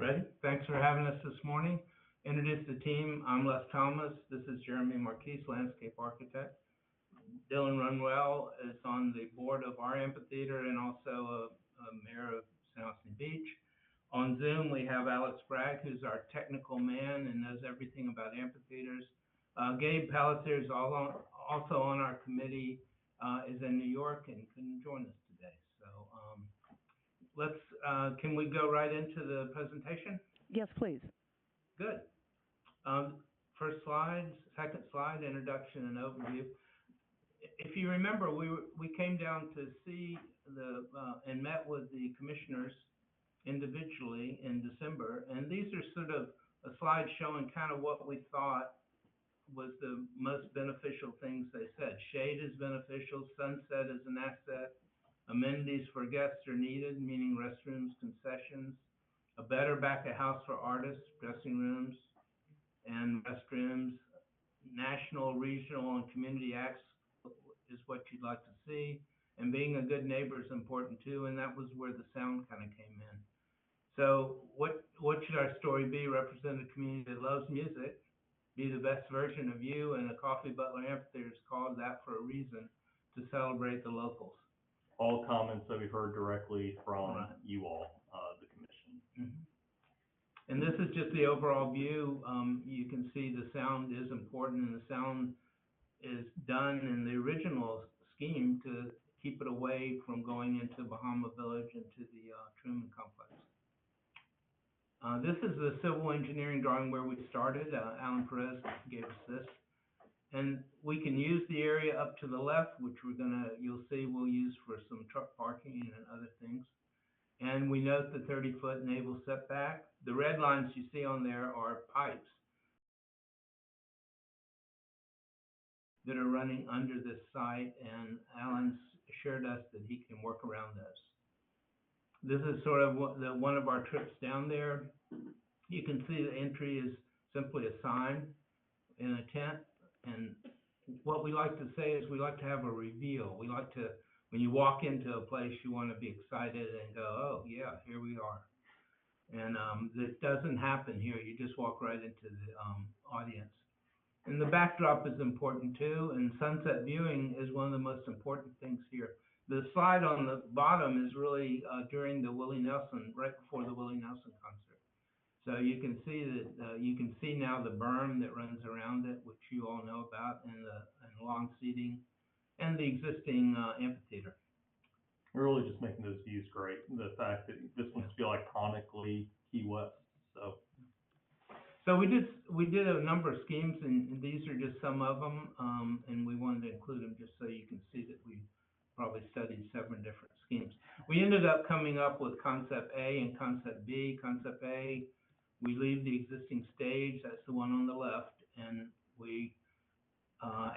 Ready? Thanks for having us this morning. Introduce the team. I'm Les Thomas. This is Jeremy Marquise, landscape architect. Dylan Runwell is on the board of our amphitheater and also a mayor of St. Augustine Beach. On Zoom, we have Alex Bragg, who's our technical man and knows everything about amphitheaters. Gabe Pelletier is also on our committee, is in New York and couldn't join us today. So can we go right into the presentation? Yes, please. Good. First slide, second slide, introduction and overview. If you remember, we came down to see and met with the commissioners individually in December, and these are sort of a slide showing kind of what we thought was the most beneficial things they said. Shade is beneficial, sunset is an asset, amenities for guests are needed, meaning restrooms, concessions, a better back of house for artists, dressing rooms and restrooms, national, regional, and community acts is what you'd like to see, and being a good neighbor is important too, and that was where the sound kind of came in. So what should our story be? Represent a community that loves music, be the best version of you, and the Coffee Butler Amphitheater is called that for a reason, to celebrate the locals. All comments that we've heard directly from you all, the commission. Mm-hmm. And this is just the overall view. You can see the sound is important, and the sound is done in the original scheme to keep it away from going into Bahama Village and to the Truman Complex. This is the civil engineering drawing where we started. Alan Perez gave us this. And we can use the area up to the left, which you'll see we'll use for some truck parking and other things. And we note the 30-foot naval setback. The red lines you see on there are pipes that are running under this site, and Alan's assured us that he can work around those. This is sort of one of our trips down there. You can see the entry is simply a sign in a tent, and what we like to say is we like to have a reveal. We like to, when you walk into a place, you want to be excited and go, oh yeah, here we are. And this doesn't happen here. You just walk right into the audience. And the backdrop is important too, and sunset viewing is one of the most important things here. The slide on the bottom is really during the Willie Nelson, right before the Willie Nelson concert. So you can see that you can see now the berm that runs around it, which you all know about, and the long seating, and the existing amphitheater. We're really just making those views great. The fact that this one's feel iconically Key West. So we did a number of schemes, and these are just some of them, and we wanted to include them just so you can see that we probably studied several different schemes. We ended up coming up with concept A and concept B. Concept A, we leave the existing stage, that's the one on the left, and we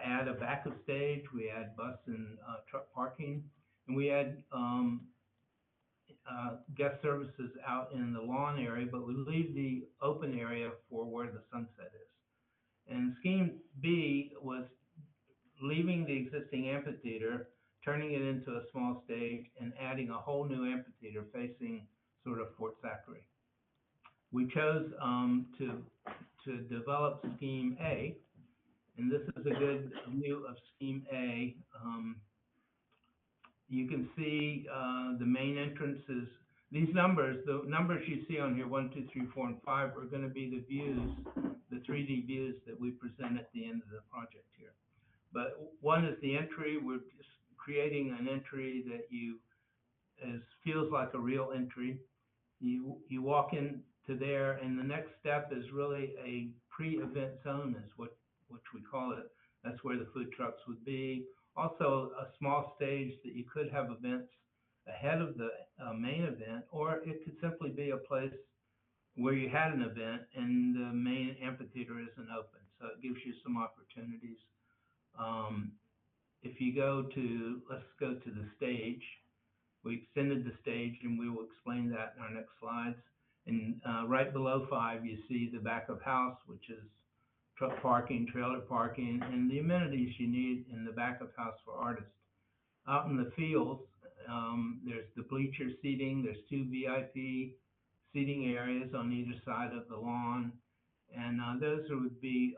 add a backup stage, we add bus and truck parking, and we add guest services out in the lawn area, but we leave the open area for where the sunset is. And scheme B was leaving the existing amphitheater, turning it into a small stage, and adding a whole new amphitheater facing sort of Fort Zachary. We chose to develop scheme A, and this is a good view of scheme A. You can see the main entrances. These numbers, the numbers you see on here, 1, 2, 3, 4, and 5, are going to be the views, the 3D views that we present at the end of the project here. But one is the entry. We're just creating an entry that feels like a real entry. You walk into there, and the next step is really a pre-event zone, is which we call it. That's where the food trucks would be. Also, a small stage that you could have events ahead of the main event, or it could simply be a place where you had an event and the main amphitheater isn't open. So it gives you some opportunities. If you let's go to the stage. We extended the stage, and we will explain that in our next slides. And right below 5, you see the back of house, which is truck parking, trailer parking, and the amenities you need in the back of house for artists. Out in the fields, there's the bleacher seating, there's 2 VIP seating areas on either side of the lawn. And those would be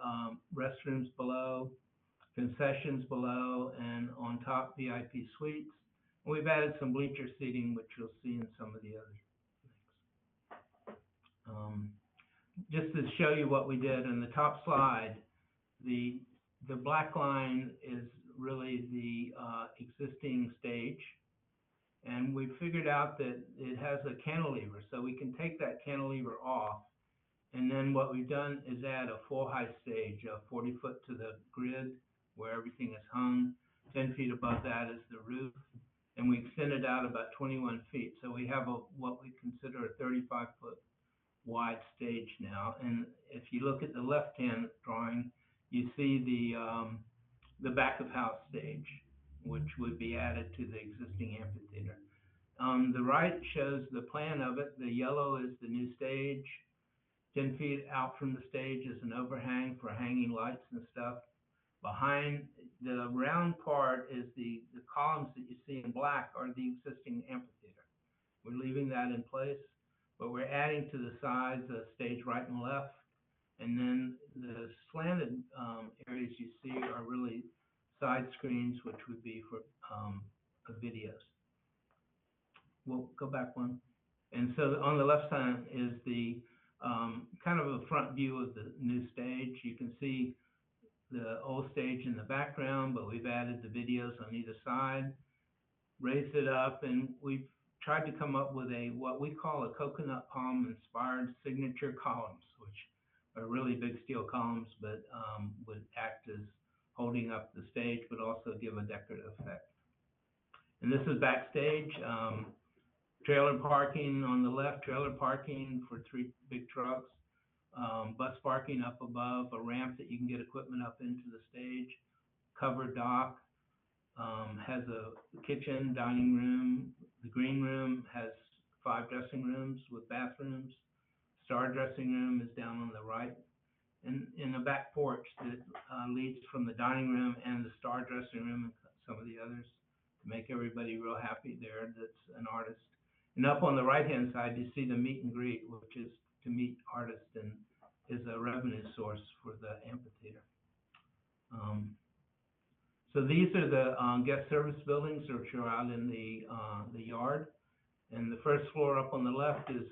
restrooms below, concessions below, and on top VIP suites. And we've added some bleacher seating, which you'll see in some of the other things. Just to show you what we did in the top slide, the black line is really the existing stage, and we figured out that it has a cantilever, so we can take that cantilever off. And then what we've done is add a full height stage, 40 foot to the grid where everything is hung. 10 feet above that is the roof, and we extended out about 21 feet. So we have what we consider a 35-foot wide stage now. And if you look at the left-hand drawing, you see the back of house stage, which would be added to the existing amphitheater. The right shows the plan of it. The yellow is the new stage. 10 feet out from the stage is an overhang for hanging lights and stuff. Behind the round part is the columns that you see in black are the existing amphitheater. We're leaving that in place, but we're adding to the sides the stage right and left. And then the slanted areas you see are really side screens, which would be for videos. We'll go back one. And so on the left side is the kind of a front view of the new stage. You can see the old stage in the background, but we've added the videos on either side, raised it up, and we've tried to come up with what we call a coconut palm inspired signature columns, which are really big steel columns, but would act as holding up the stage, but also give a decorative effect. And this is backstage. Trailer parking on the left, trailer parking for 3 big trucks, bus parking up above, a ramp that you can get equipment up into the stage, covered dock, has a kitchen, dining room. The green room has 5 dressing rooms with bathrooms. Star dressing room is down on the right. And in the back porch that leads from the dining room and the star dressing room and some of the others to make everybody real happy there that's an artist. And up on the right-hand side, you see the meet and greet, which is to meet artists and is a revenue source for the amphitheater. So these are the guest service buildings which are out in the yard. And the first floor up on the left is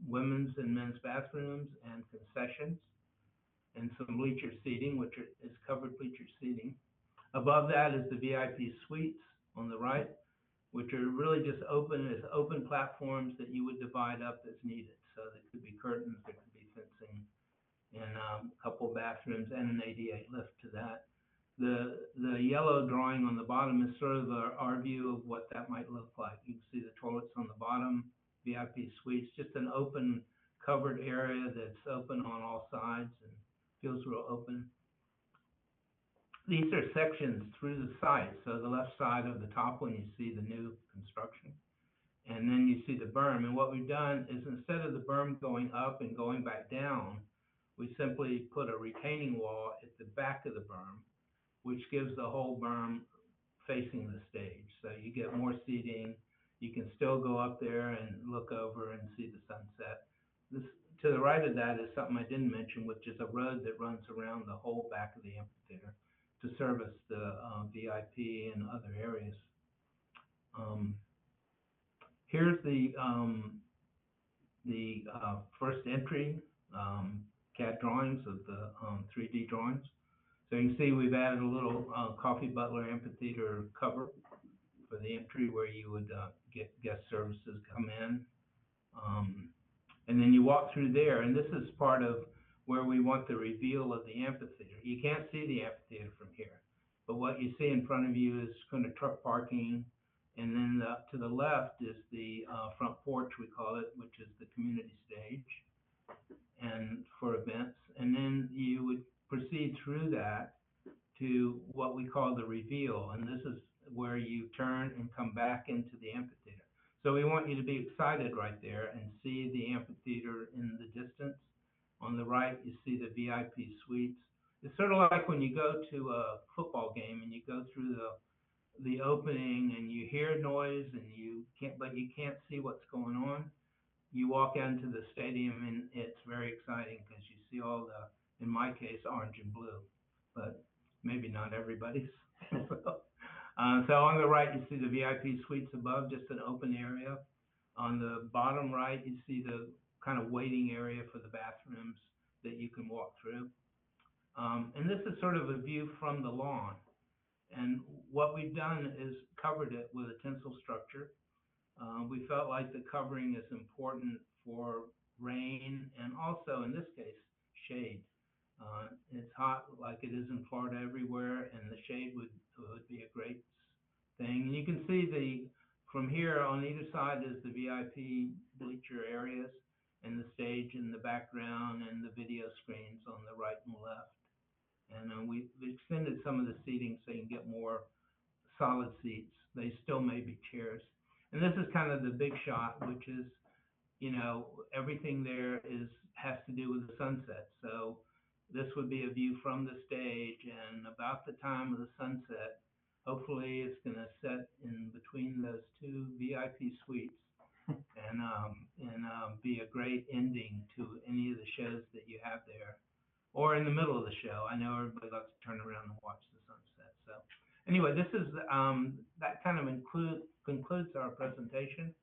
women's and men's bathrooms and concessions and some bleacher seating, which is covered bleacher seating. Above that is the VIP suites on the right, which are really just open platforms that you would divide up as needed. So there could be curtains, there could be fencing, and a couple bathrooms and an ADA lift to that. The yellow drawing on the bottom is sort of our view of what that might look like. You can see the toilets on the bottom, VIP suites, just an open covered area that's open on all sides and feels real open. These are sections through the site. So the left side of the top one, you see the new construction. And then you see the berm. And what we've done is instead of the berm going up and going back down, we simply put a retaining wall at the back of the berm, which gives the whole berm facing the stage. So you get more seating. You can still go up there and look over and see the sunset. This, to the right of that is something I didn't mention, which is a road that runs around the whole back of the amphitheater to service the VIP and other areas. Here's the first entry CAD drawings of the 3D drawings. So you can see we've added a little Coffee Butler Amphitheater cover for the entry where you would get guest services come in. And then you walk through there, and this is part of where we want the reveal of the amphitheater. You can't see the amphitheater from here, but what you see in front of you is kind of truck parking, and then to the left is the front porch, we call it, which is the community stage and for events. And then you would proceed through that to what we call the reveal, and this is where you turn and come back into the amphitheater. So we want you to be excited right there and see the amphitheater in the distance. On the right, you see the VIP suites. It's sort of like when you go to a football game and you go through the opening and you hear noise and but you can't see what's going on. you walk into the stadium and it's very exciting because you see all in my case, orange and blue, but maybe not everybody's. So on the right, you see the VIP suites above, just an open area. On the bottom right, you see the kind of waiting area for the bathrooms that you can walk through. And this is sort of a view from the lawn. And what we've done is covered it with a tinsel structure. We felt like the covering is important for rain and also, in this case, shade. It's hot like it is in Florida everywhere, and the shade would be a great thing. And you can see from here on either side is the VIP bleacher areas and the stage in the background and the video screens on the right and left. And we've extended some of the seating so you can get more solid seats. They still may be chairs. And this is kind of the big shot, which is, everything there has to do with the sunset. So this would be a view from the stage, and about the time of the sunset, hopefully it's going to set in between those two VIP suites and be a great ending to any of the shows that you have there, or in the middle of the show. I know everybody likes to turn around and watch the sunset. So anyway, this is that kind of concludes our presentation.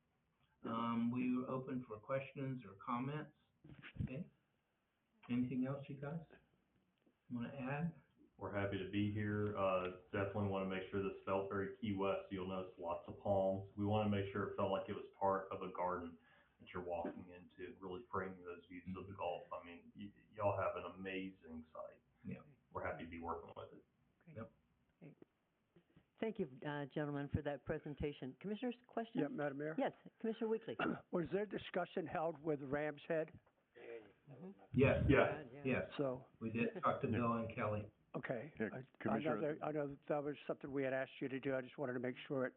We were open for questions or comments. Okay. Anything else you guys want to add? We're happy to be here. Definitely want to make sure this felt very Key West. You'll notice lots of palms. We want to make sure it felt like it was part of a garden that you're walking into, really framing those views of the Gulf. I mean, y'all have an amazing site. Yeah. We're happy to be working with it. Yep. Great. Thank you, gentlemen, for that presentation. Commissioners, questions? Yeah, Madam Mayor? Yes, Commissioner Weekly. Was there discussion held with Ram's Head? Yes. Yeah. Yes. So, We did talk to Bill and Kelly. okay. Yeah, Commissioner- I know that was something we had asked you to do. I just wanted to make sure it,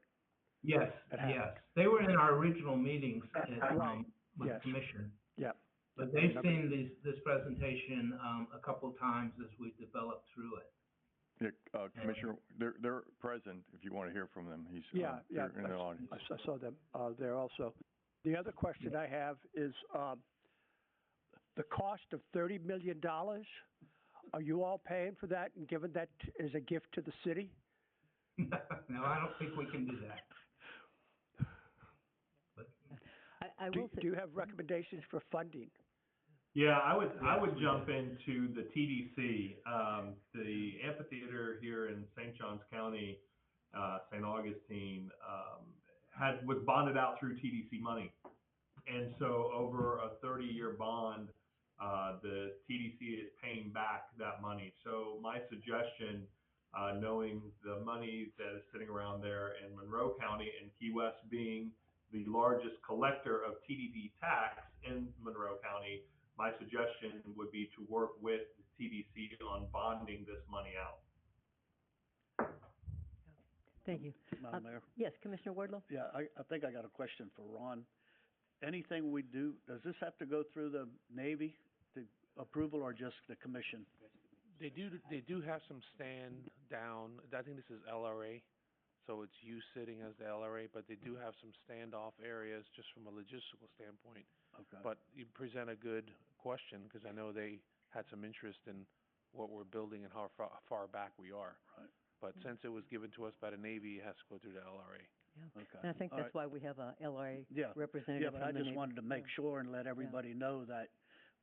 Yes, It happened. yes. They were in our original meetings Right. with Yes. the commission. yeah. But they've seen this presentation a couple of times as we developed through it. Yeah, Commissioner, they're present if you want to hear from them. Yeah, they're in the audience. I saw them there also. The other question I have is the cost of $30 million. Are you all paying for that and giving that as a gift to the city? No, I don't think we can do that. But I will say, Do you have recommendations for funding? Yeah, I would jump into the TDC, the amphitheater here in St. Johns County, St. Augustine, was bonded out through TDC money. And so over a 30-year bond, the TDC is paying back that money. So my suggestion, knowing the money that is sitting around there in Monroe County and Key West being the largest collector of TDD tax in Monroe County, my suggestion would be to work with the TDC on bonding this money out. thank you. Madam Mayor? Yes, Commissioner Wardlow? Yeah, I think I got a question for Ron. Anything we do, does this have to go through the Navy, the approval, or just the commission? They do have some stand down. I think this is LRA, so it's you sitting as the LRA, but they do have some standoff areas just from a logistical standpoint. Okay. But you present a good question, because I know they had some interest in what we're building and how far back we are. Right. But since it was given to us by the Navy, it has to go through the LRA. Yeah. Okay. And I think All that's why we have a LRA Yeah. representative Yeah, but I from the just Navy. wanted to make sure and let everybody know that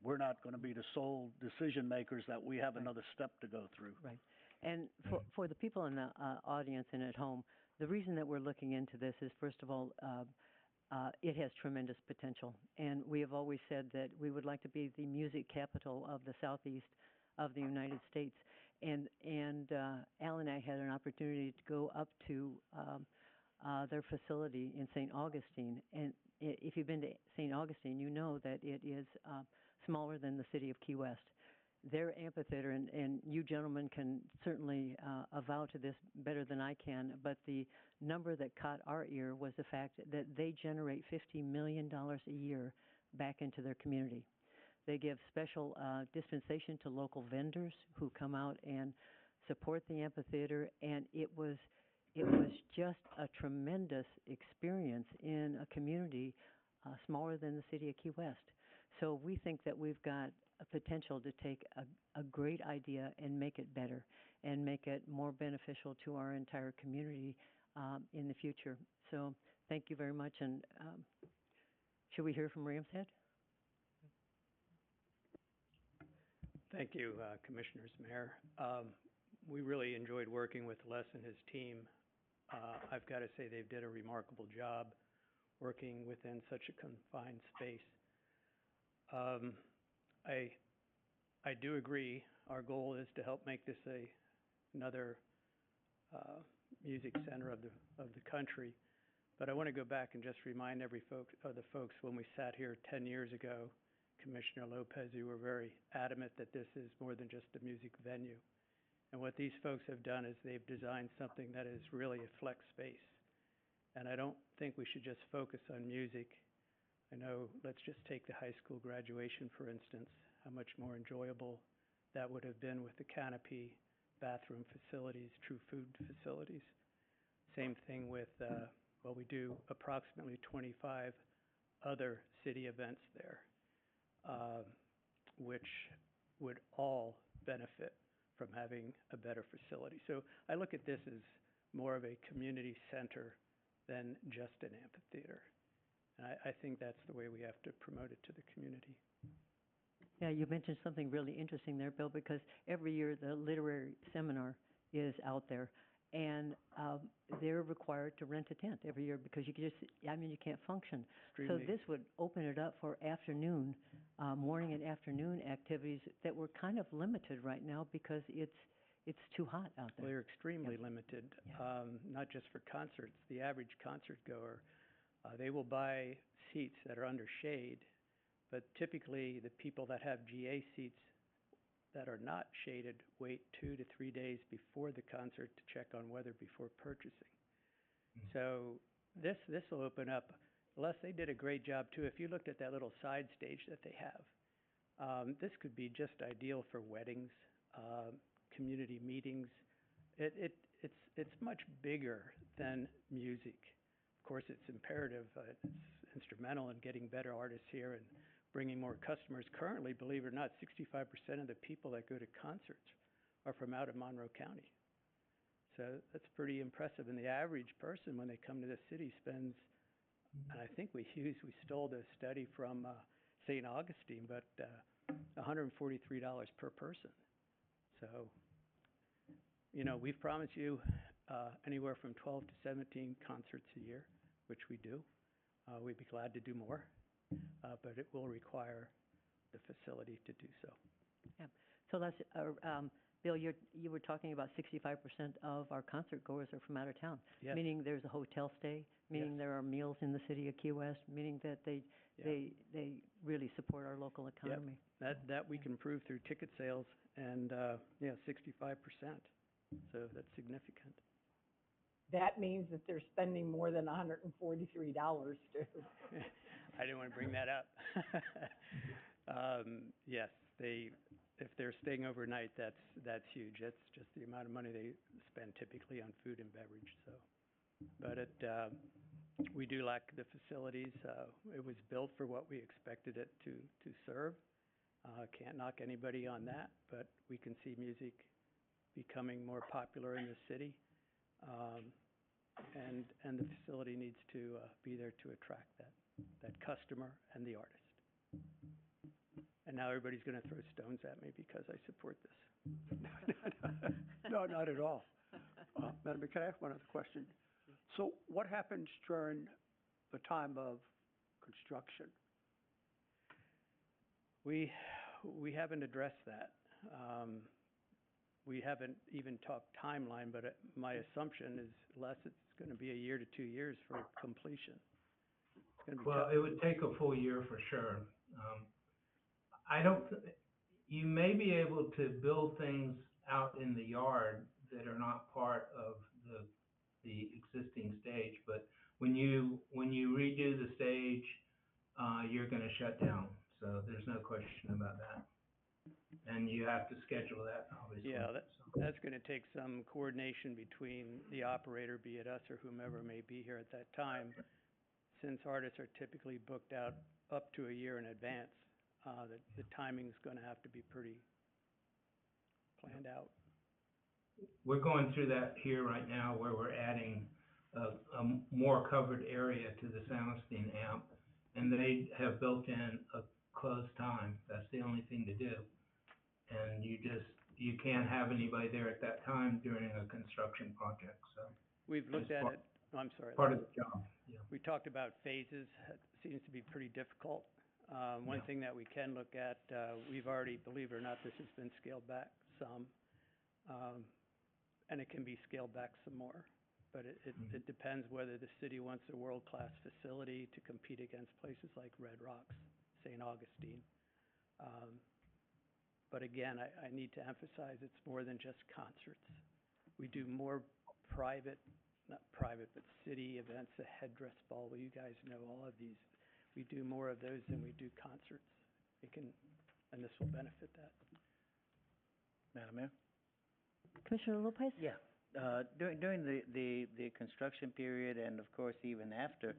we're not going to be the sole decision makers, that we have another step to go through. Right. And for the people in the audience and at home, the reason that we're looking into this is, first of all, it has tremendous potential. And we have always said that we would like to be the music capital of the southeast of the United States. And Al and I had an opportunity to go up to their facility in St. Augustine. And if you've been to St. Augustine, you know that it is smaller than the city of Key West. Their amphitheater, and you gentlemen can certainly avow to this better than I can, but the number that caught our ear was the fact that they generate $50 million a year back into their community. They give special dispensation to local vendors who come out and support the amphitheater, and it was just a tremendous experience in a community smaller than the city of Key West. So we think that we've got a potential to take a great idea and make it better and make it more beneficial to our entire community in the future. So thank you very much. And should we hear from Rams Head? Thank you, Commissioners, Mayor. We really enjoyed working with Les and his team. I've got to say they did a remarkable job working within such a confined space. I do agree. Our goal is to help make this another music center of the country. But I want to go back and just remind the folks when we sat here 10 years ago, Commissioner Lopez, you were very adamant that this is more than just a music venue. And what these folks have done is they've designed something that is really a flex space. And I don't think we should just focus on music. I know, let's just take the high school graduation, for instance, how much more enjoyable that would have been with the canopy, bathroom facilities, true food facilities. Same thing with, we do approximately 25 other city events there, which would all benefit from having a better facility. So I look at this as more of a community center than just an amphitheater. And I think that's the way we have to promote it to the community. Yeah, you mentioned something really interesting there, Bill, because every year the literary seminar is out there, and they're required to rent a tent every year because you can't function. So this would open it up for afternoon, morning and afternoon activities that were kind of limited right now because it's too hot out there. Well, they're extremely limited, not just for concerts. The average concert goer, they will buy seats that are under shade, but typically the people that have GA seats that are not shaded wait 2 to 3 days before the concert to check on weather before purchasing. So this will open up. Les, they did a great job too. If you looked at that little side stage that they have, this could be just ideal for weddings, community meetings. It's much bigger than music. Of course, it's imperative. It's instrumental in getting better artists here and bringing more customers. Currently, believe it or not, 65% of the people that go to concerts are from out of Monroe County. So that's pretty impressive. And the average person, when they come to the city, spends, and I think we stole the study from St. Augustine, but $143 per person. So, we've promised you anywhere from 12 to 17 concerts a year, which we do. We'd be glad to do more, but it will require the facility to do so. Yeah. So let's, Bill, you were talking about 65% of our concert goers are from out of town, yes. Meaning there's a hotel stay, meaning yes. there are meals in the city of Key West, meaning that they really support our local economy. Yep. That we can prove through ticket sales, and 65%. So that's significant. That means that they're spending more than $143 too. I didn't want to bring that up. Yes, if they're staying overnight, that's huge. That's just the amount of money they spend typically on food and beverage. So, but we do lack the facilities. It was built for what we expected it to serve. Can't knock anybody on that, but we can see music becoming more popular in the city. And the facility needs to be there to attract that customer and the artist. And now everybody's going to throw stones at me because I support this. No, not at all. Madam Mayor, can I ask one other question? So what happens during the time of construction? We haven't addressed that. We haven't even talked timeline, but my assumption is it's going to be 1 year to 2 years for completion. It's going to be tough. It would take a full year for sure. You may be able to build things out in the yard that are not part of the existing stage, but when you redo the stage, you're going to shut down. So there's no question about that. And you have to schedule that, obviously. Yeah, that's going to take some coordination between the operator, be it us or whomever may be here at that time, since artists are typically booked out up to a year in advance, the timing's gonna have to be pretty planned out. We're going through that here right now where we're adding a more covered area to the Soundstein amp. And they have built in a closed time. That's the only thing to do. And you can't have anybody there at that time during a construction project, so. We've looked at it, oh, I'm sorry. Part of the job, yeah. We talked about phases, it seems to be pretty difficult. One thing that we can look at, we've already, believe it or not, this has been scaled back some, and it can be scaled back some more. But it depends whether the city wants a world-class facility to compete against places like Red Rocks, St. Augustine. But again, I need to emphasize it's more than just concerts. We do more not private, but city events, the headdress ball, well, you guys know all of these. We do more of those than we do concerts. And this will benefit that. Madam Mayor? Commissioner Lopez? Yeah. During the construction period and of course even after,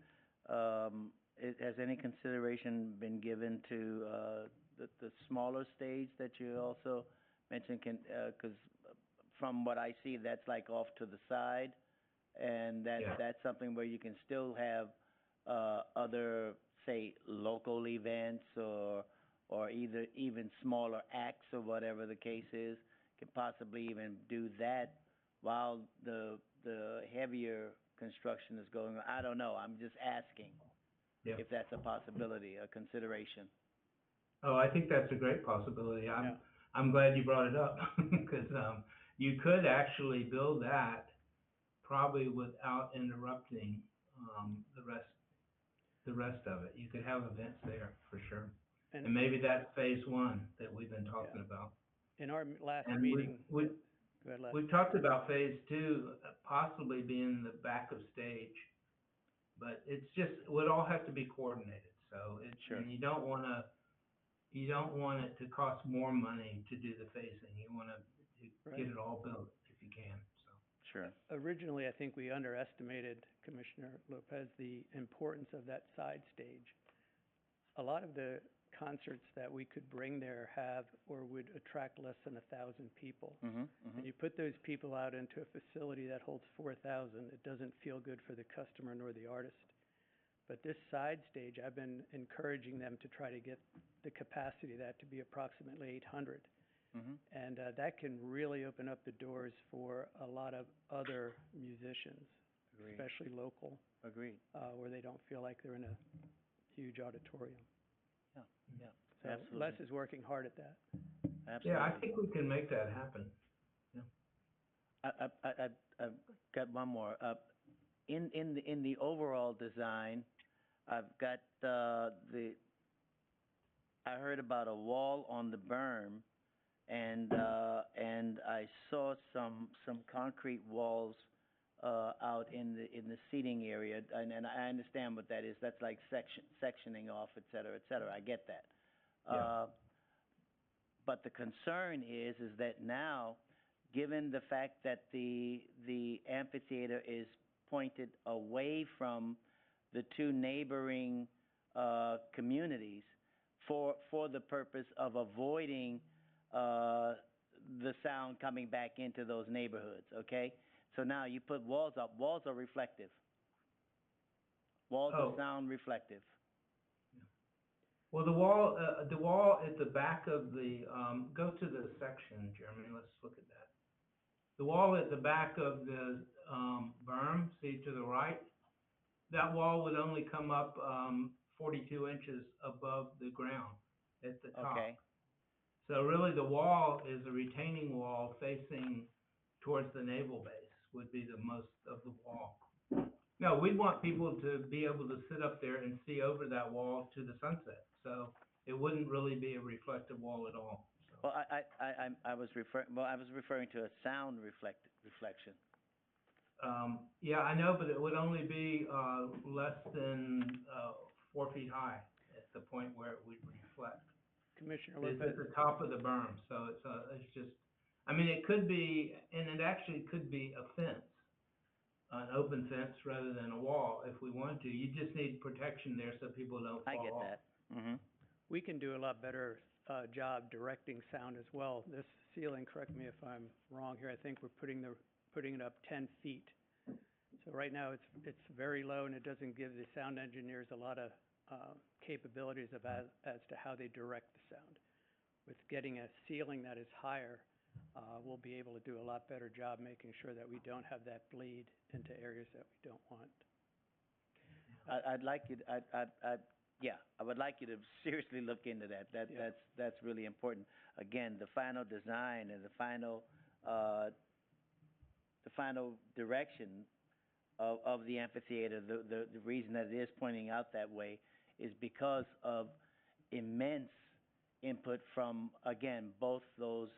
has any consideration been given to the smaller stage that you also mentioned? Because from what I see, that's like off to the side, and that's something where you can still have other, say, local events or either even smaller acts or whatever the case is, can possibly even do that while the heavier construction is going on. I don't know. I'm just asking if that's a possibility, a consideration. Oh, I think that's a great possibility. I'm glad you brought it up because you could actually build that probably without interrupting the rest of it. You could have events there for sure. And maybe that's phase one that we've been talking about. In our last And meeting, we go ahead, Les. we've talked about phase two possibly being the back of stage, but it would all have to be coordinated. So and you don't want it to cost more money to do the phasing. You want to get it all built if you can. So. Sure. Originally, I think we underestimated, Commissioner Lopez, the importance of that side stage. A lot of the concerts that we could bring there have or would attract less than 1,000 people. And you put those people out into a facility that holds 4,000, it doesn't feel good for the customer nor the artist. But this side stage, I've been encouraging them to try to get the capacity of that to be approximately 800. And that can really open up the doors for a lot of other musicians, especially local, where they don't feel like they're in a huge auditorium. Yeah, so absolutely. Les is working hard at that. Absolutely. Yeah, I think we can make that happen. Yeah. I've got one more. In the overall design, I've got I heard about a wall on the berm, and I saw some concrete walls out in the seating area, and I understand what that is. That's like sectioning off, et cetera, et cetera. I get that. But the concern is that now, given the fact that the amphitheater is pointed away from the two neighboring communities for the purpose of avoiding the sound coming back into those neighborhoods, okay? So now you put walls up. Walls are reflective. Walls are sound reflective. Well, the wall at the back of the, go to the section, Jeremy, let's look at that. The wall at the back of the berm, see to the right, that wall would only come up 42 inches above the ground at the top. Okay. So really the wall is a retaining wall facing towards the naval base would be the most of the wall. No, we'd want people to be able to sit up there and see over that wall to the sunset. So it wouldn't really be a reflective wall at all. So. Well, I was referring to a sound reflection. Yeah, I know, but it would only be less than 4 feet high at the point where it would reflect. Commissioner It's Lopez. at the top of the berm, so it's just, I mean, it could be, and it actually could be a fence an open fence rather than a wall if we want to. You just need protection there so people don't fall I get off. that. Mm-hmm. We can do a lot better, job directing sound as well. This ceiling, correct me if I'm wrong here, I think we're putting it up 10 feet. So right now, it's very low, and it doesn't give the sound engineers a lot of, capabilities as to how they direct the sound. With getting a ceiling that is higher, we'll be able to do a lot better job making sure that we don't have that bleed into areas that we don't want. I'd like you, I would like you to seriously look into that. Yeah. That's really important. Again, the final design and the final direction of the amphitheater, the reason that it is pointing out that way is because of immense input from, again, both those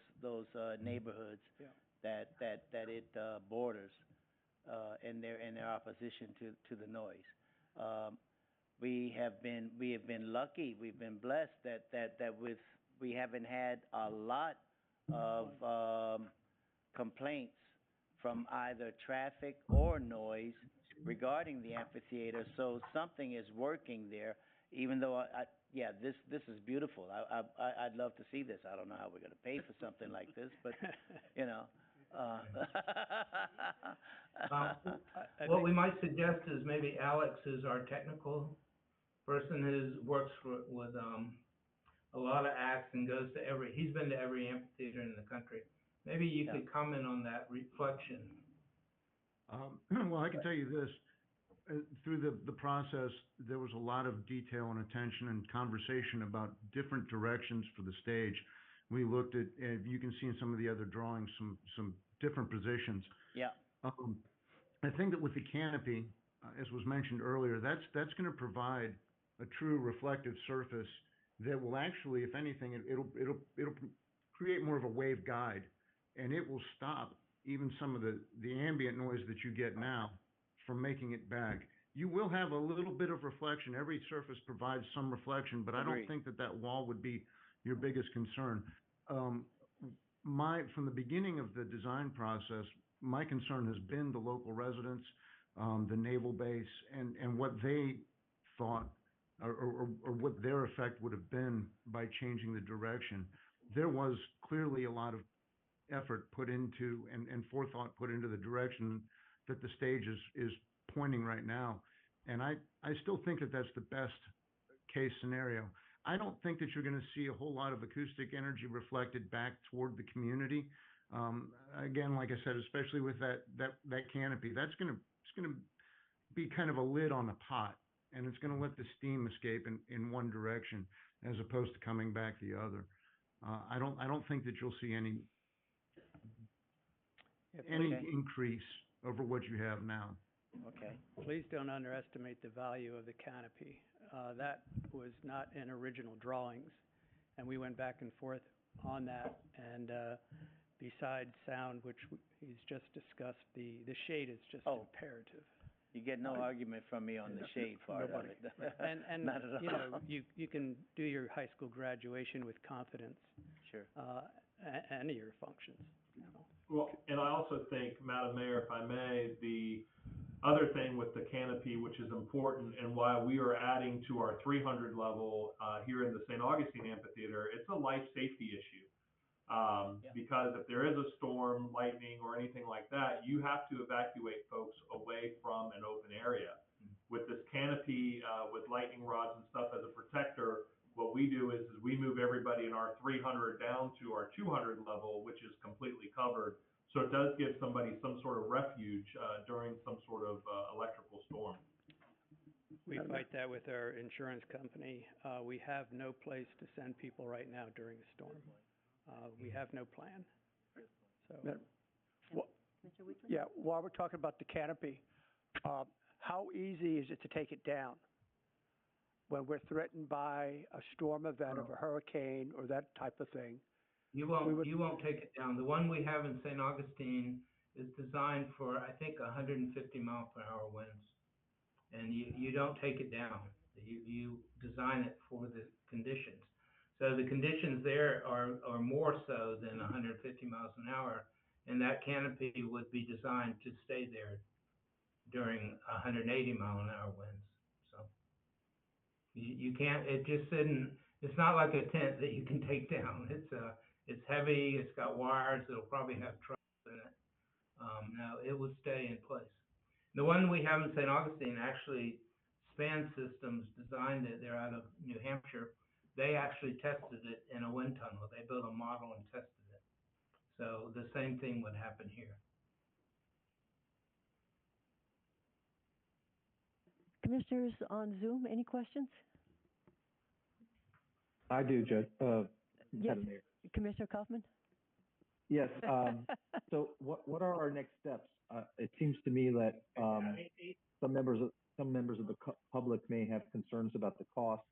neighborhoods Yeah. that it borders, in their opposition to the noise. We have been lucky, we've been blessed that we haven't had a lot of complaints from either traffic or noise regarding the amphitheater, so something is working there, even though this is beautiful. I'd love to see this. I don't know how we're gonna pay for something like this, but, you know, What we might suggest is maybe Alex is our technical person who works with a lot of acts and goes to he's been to every amphitheater in the country. Maybe you could comment on that reflection. Well, I can tell you this, through the process, there was a lot of detail and attention and conversation about different directions for the stage. We looked at, you can see in some of the other drawings, some different positions. Yeah. I think that with the canopy, as was mentioned earlier, that's gonna provide a true reflective surface that will actually, if anything, it'll create more of a wave guide, and it will stop even some of the ambient noise that you get now from making it back. You will have a little bit of reflection. Every surface provides some reflection, but I don't think that wall would be your biggest concern. From the beginning of the design process, my concern has been the local residents, the naval base, and what they thought or what their effect would have been by changing the direction. There was clearly a lot of effort put into and forethought put into the direction that the stage is pointing right now. And I still think that that's the best case scenario. I don't think that you're going to see a whole lot of acoustic energy reflected back toward the community. Again, like I said, especially with that canopy, it's going to be kind of a lid on a pot, and it's going to let the steam escape in one direction as opposed to coming back the other. I don't think that you'll see any increase over what you have now. Okay. Please don't underestimate the value of the canopy. That was not in original drawings, and we went back and forth on that. And besides sound, which he's just discussed, the shade is just imperative. You get no argument from me on the shade part of it. And Not at all. you know, you can do your high school graduation with confidence. Sure. Any of your functions. You know. Well, and I also think, Madam Mayor, if I may, the other thing with the canopy, which is important and why we are adding to our 300 level here in the St. Augustine Amphitheater, it's a life safety issue. Because if there is a storm, lightning, or anything like that, you have to evacuate folks away from an open area. With this canopy, with lightning rods and stuff as a protector, what we do is we move everybody in our 300 down to our 200 level, which is completely covered. So it does give somebody some sort of refuge during some sort of electrical storm. We fight that with our insurance company. We have no place to send people right now during a storm. We have no plan. So. While we're talking about the canopy, how easy is it to take it down when we're threatened by a storm event of a hurricane or that type of thing? You won't take it down. The one we have in St. Augustine is designed for, I think, 150 mile per hour winds. And you don't take it down. You design it for the conditions. So the conditions there are more so than 150 miles an hour, and that canopy would be designed to stay there during 180-mile-an-hour winds. So you can't, it just isn't, it's not like a tent that you can take down. It's heavy, it's got wires, it'll probably have trucks in it. Now, it will stay in place. The one we have in St. Augustine, actually, Span Systems designed it. They're out of New Hampshire. They actually tested it in a wind tunnel. They built a model and tested it. So the same thing would happen here. Commissioners on Zoom, any questions? I do, Judge, Yes, Madam Mayor. Commissioner Kaufman? Yes, so what are our next steps? It seems to me that, some members of the public may have concerns about the cost.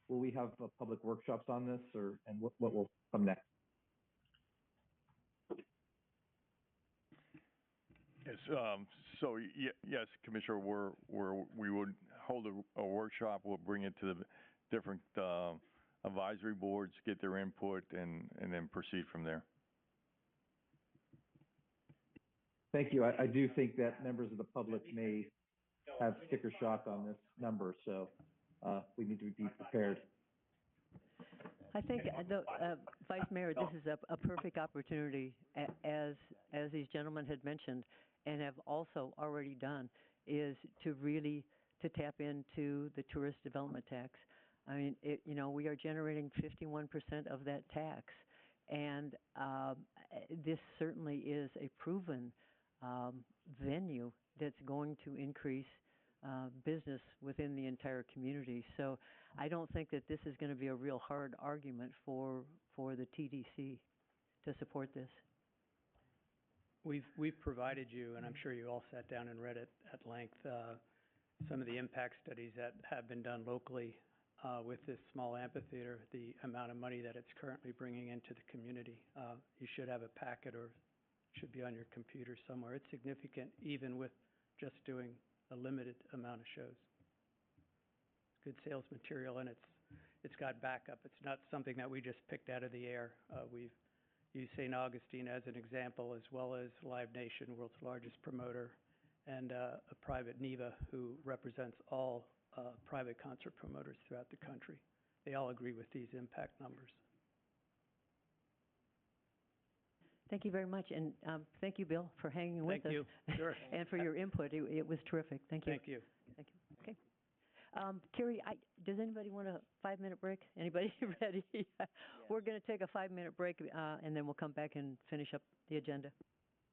Will we have public workshops on this, and what will come next? Yes, so yes, Commissioner, we would hold a workshop. We'll bring it to the different advisory boards, get their input, and then proceed from there. Thank you. I do think that members of the public may have sticker shock on this number, so we need to be prepared. I think, Vice Mayor, this is a perfect opportunity, as these gentlemen had mentioned and have also already done, is to really tap into the tourist development tax. I mean, we are generating 51% of that tax, and this certainly is a proven venue that's going to increase business within the entire community. So I don't think that this is going to be a real hard argument for the TDC to support this. We've provided you, and I'm sure you all sat down and read it at length, some of the impact studies that have been done locally with this small amphitheater, the amount of money that it's currently bringing into the community. You should have a packet, or should be on your computer somewhere. It's significant, even with just doing a limited amount of shows. Good sales material, and it's got backup. It's not something that we just picked out of the air. We've used St. Augustine as an example, as well as Live Nation, world's largest promoter, and a private NEVA who represents all private concert promoters throughout the country. They all agree with these impact numbers. Thank you very much, and thank you, Bill, for hanging with us. Thank you. Sure. And for your input. It was terrific. Thank you. Thank you. Thank you. Okay. Carrie, does anybody want a 5-minute break? Anybody ready? We're going to take a 5-minute break, and then we'll come back and finish up the agenda.